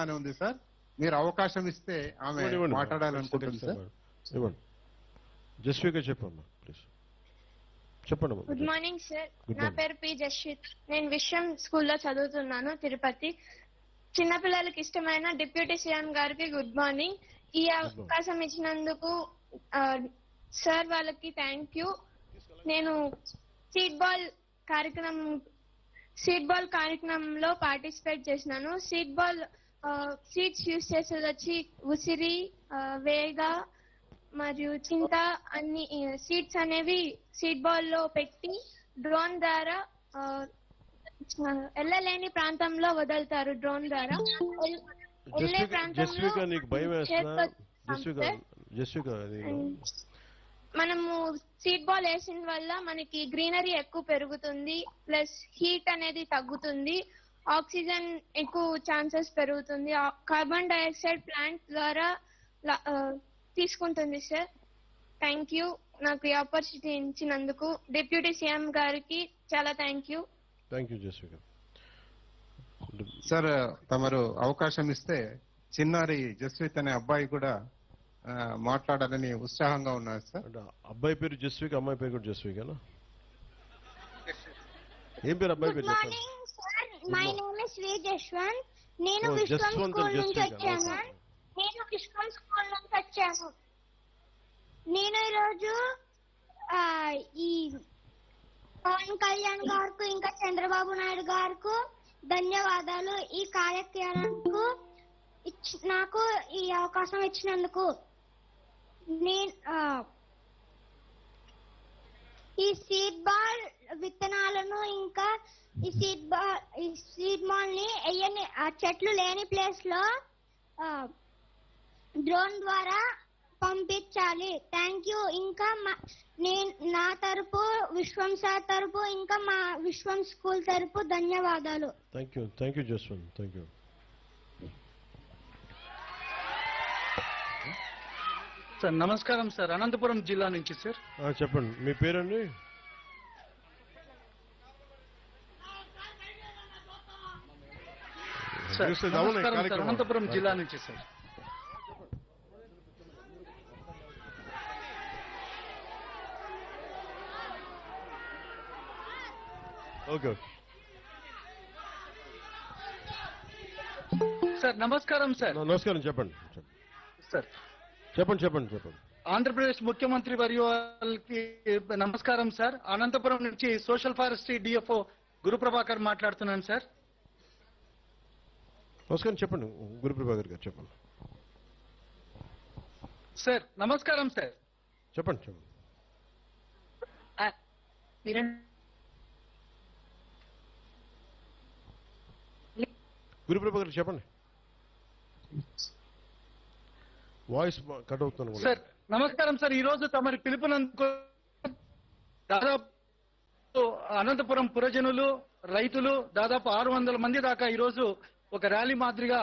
అని ఉంది సార్. మీరు అవకాశం ఇస్తే ఆమె మాట్లాడాలనుకుంటుంది సార్. ఇవ్వండి. జస్విక చెప్పమ్మా ప్లీజ్. చెప్పండి. Good morning sir. నా పేరు పి జస్విత్. నేను విశ్వం స్కూల్లో చదువుతున్నాను, తిరుపతి. చిన్నపిల్లలకి ఇష్టమైన డిప్యూటీ సీఎం గారికి గుడ్ మార్నింగ్. ఈ అవకాశం ఇచ్చినందుకు సార్ వాళ్ళకి థ్యాంక్ యూ. నేను సీడ్ బాల్ కార్యక్రమంలో పార్టిసిపేట్ చేసినాను. సీడ్స్ యూజ్ చేసేది వచ్చి ఉసిరి, వేగ మరియు చింత అన్ని సీడ్స్ అనేవి సీడ్ బాల్ లో పెట్టి డ్రోన్ ద్వారా వెళ్ళలేని ప్రాంతంలో వదులుతారు. డ్రోన్ ద్వారా వెళ్ళే ప్రాంతంలో మనము సీడ్ బాల్ వేసిన వల్ల మనకి గ్రీనరీ ఎక్కువ పెరుగుతుంది, ప్లస్ హీట్ అనేది తగ్గుతుంది, ఆక్సిజన్ ఎక్కువ ఛాన్సెస్ పెరుగుతుంది, కార్బన్ డైఆక్సైడ్ ప్లాంట్ ద్వారా తీసుకుంటుంది సార్. థ్యాంక్ యూ నాకు ఈ ఆపర్చునిటీ ఇచ్చినందుకు. డిప్యూటీ సీఎం గారికి చాలా thank you. Thank you Jasvika. Sir తమరు అవకాశం ఇస్తే చిన్నారి జస్విత్ అనే అబ్బాయి కూడా మాట్లాడాలని ఉత్సాహంగా ఉన్నారు సార్. అబ్బాయి పేరు జస్విక, అమ్మాయి పేరు కూడా జస్వికనా? ఏం పేరు అబ్బాయి పేరు? My name is Shri Jaswanth. నేను విశ్వం స్కూల్ నుంచి వచ్చాను. నేను ఈరోజు ఈ పవన్ కళ్యాణ్ గారికి ఇంకా చంద్రబాబు నాయుడు గారికి ధన్యవాదాలు. ఈ కార్యక్రమానికి నాకు ఈ అవకాశం ఇచ్చినందుకు. ఈ సీడ్ బాల్ విత్తనాలను ఇంకా ఈ సీడ్ బాల్ ని చెట్లు లేని ప్లేస్ లో డ్రోన్ ద్వారా పంపించాలి. Thank you. ఇంకా నా తరపు, విశ్వం సార్ తరపు, ఇంకా మా విశ్వం స్కూల్ తరపు ధన్యవాదాలు. Thank you Jaswanth. Thank you. Sir నమస్కారం సార్. అనంతపురం జిల్లా నుంచి సార్. చెప్పండి మీ పేరండి. అనంతపురం జిల్లా నుంచి సార్. Okay sir. నమస్కారం సార్. నమస్కారం. చెప్పండి సార్. చెప్పండి. ఆంధ్రప్రదేశ్ ముఖ్యమంత్రి వర్యులకి నమస్కారం సార్. అనంతపురం నుంచి సోషల్ ఫారెస్ట్రీ డిఎఫ్ఓ గురుప్రభాకర్ మాట్లాడుతున్నాను సార్. నమస్కారం. చెప్పండి గురుప్రభాకర్ గారు. చెప్పండి సార్. నమస్కారం సార్. చెప్పండి. గురుప్రభాకర్ చెప్పండి. వాయిస్ కట్ అవుతుంది సార్. నమస్కారం సార్. ఈ రోజు తమరి పిలుపునందుకు దాదాపు అనంతపురం పురజనులు, రైతులు దాదాపు 600 మంది దాకా ఈ రోజు ఒక ర్యాలీ మాదిరిగా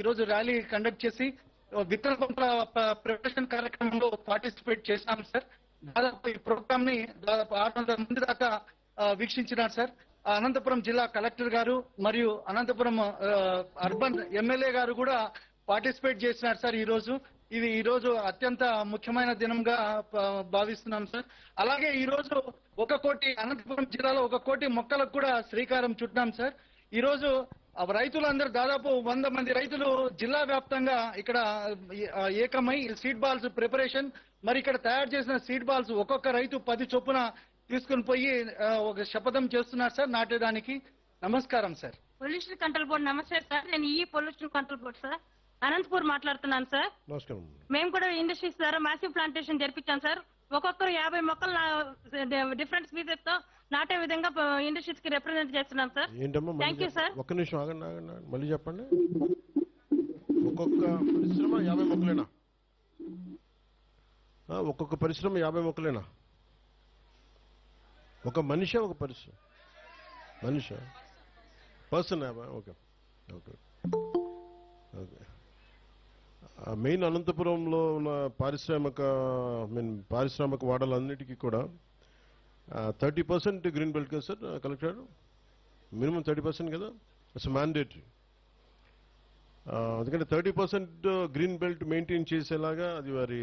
ఈ రోజు ర్యాలీ కండక్ట్ చేసి విత్తన పంపుల ప్రిపరేషన్ కార్యక్రమంలో పార్టిసిపేట్ చేశాం సార్. దాదాపు ఈ ప్రోగ్రామ్ ని దాదాపు 600 మంది దాకా వీక్షించినారు సార్. అనంతపురం జిల్లా కలెక్టర్ గారు మరియు అనంతపురం అర్బన్ ఎమ్మెల్యే గారు కూడా పార్టిసిపేట్ చేసినారు సార్. ఈ రోజు అత్యంత ముఖ్యమైన దినంగా భావిస్తున్నాం సార్. అలాగే ఈ రోజు 1 కోటి అనంతపురం జిల్లాలో 1 కోటి మొక్కలకు కూడా శ్రీకారం చుట్టినాం సార్. ఈ రోజు రైతులందరూ దాదాపు 100 మంది రైతులు జిల్లా వ్యాప్తంగా ఇక్కడ ఏకమై సీడ్ బాల్స్ ప్రిపరేషన్, మరి ఇక్కడ తయారు చేసిన సీడ్ బాల్స్ ఒక్కొక్క రైతు 10 చొప్పున తీసుకుని పోయి ఒక శపథం చేస్తున్నారు సార్ నాటేదానికి. నమస్కారం సార్. Pollution control board. నమస్తే సార్. నేను ఈ pollution control board sir Anantapur మాట్లాడుతున్నాను సార్. నమస్కారం. మేము కూడా ఇండస్ట్రీస్ ద్వారా మాసివ్ ప్లాంటేషన్ జరిపించాం సార్. ఒక్కొక్కరు 50 మొక్కలు డిఫరెంట్ స్పీసెస్ తో నాటే విధంగా ఇండస్ట్రీస్ కి రిప్రజెంట్ చేస్తున్నాం సార్. Thank you sir. ఒక్క నిమిషం ఆగండి. మళ్ళీ చెప్పండి. ఒక్కొక్క పరిశ్రమ 50 మొక్కలేనా? ఒక్కొక్క పరిశ్రమ 50 మొక్కలేనా? ఒక మనిషి, ఒక పరిశ్రమ పర్సన్. ఓకే. మెయిన్ అనంతపురంలో ఉన్న పారిశ్రామిక వాడలన్నిటికీ కూడా 30% గ్రీన్ బెల్ట్ కదా సార్ కలెక్టర్? మినిమం 30% కదా? It's mandatory. అందుకని 30% గ్రీన్ బెల్ట్ మెయింటైన్ చేసేలాగా అది వారి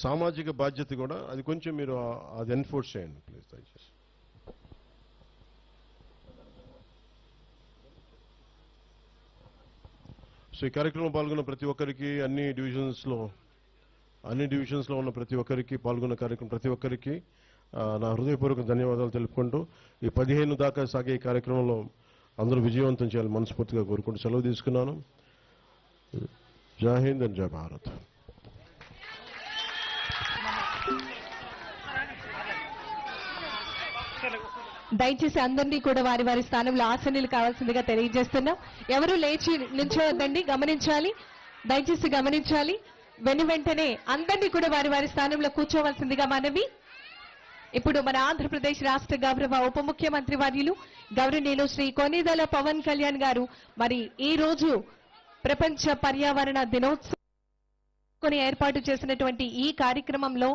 సామాజిక బాధ్యత కూడా. అది కొంచెం మీరు అది ఎన్ఫోర్స్ చేయండి ప్లీజ్ దయచేసి. సో ఈ కార్యక్రమంలో పాల్గొన్న ప్రతి ఒక్కరికి, అన్ని డివిజన్స్లో ఉన్న ప్రతి ఒక్కరికి, పాల్గొన్న కార్యక్రమం ప్రతి ఒక్కరికి నా హృదయపూర్వక ధన్యవాదాలు తెలుపుకుంటూ ఈ 15 దాకా సాగే ఈ కార్యక్రమంలో అందరూ విజయవంతం చేయాలని మనస్ఫూర్తిగా కోరుకుంటూ సెలవు తీసుకున్నాను. జై హింద్ అండ్ జై భారత్. దయచేసి అందరినీ కూడా వారి వారి స్థానంలో ఆసనీయులు కావాల్సిందిగా తెలియజేస్తున్నాం. ఎవరు లేచి నిల్చోవద్దండి, గమనించాలి, దయచేసి గమనించాలి. వెంటనే అందరినీ కూడా వారి వారి స్థానంలో కూర్చోవలసిందిగా మనవి. ఇప్పుడు మన ఆంధ్రప్రదేశ్ రాష్ట్ర గౌరవ ఉప ముఖ్యమంత్రి వర్యులు గౌరవనీయులు శ్రీ కొనిదెల పవన్ కళ్యాణ్ గారు మరి ఈ రోజు ప్రపంచ పర్యావరణ దినోత్సవం ఏర్పాటు చేసినటువంటి ఈ కార్యక్రమంలో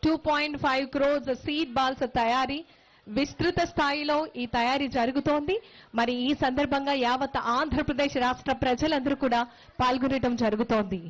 2.5 crores సీడ్ బాల్స్ తయారీ విస్తృత స్థాయిలో ఈ తయారీ జరుగుతోంది. మరి ఈ సందర్భంగా యావత్ ఆంధ్రప్రదేశ్ రాష్ట్ర ప్రజలందరూ కూడా పాల్గొనడం జరుగుతోంది.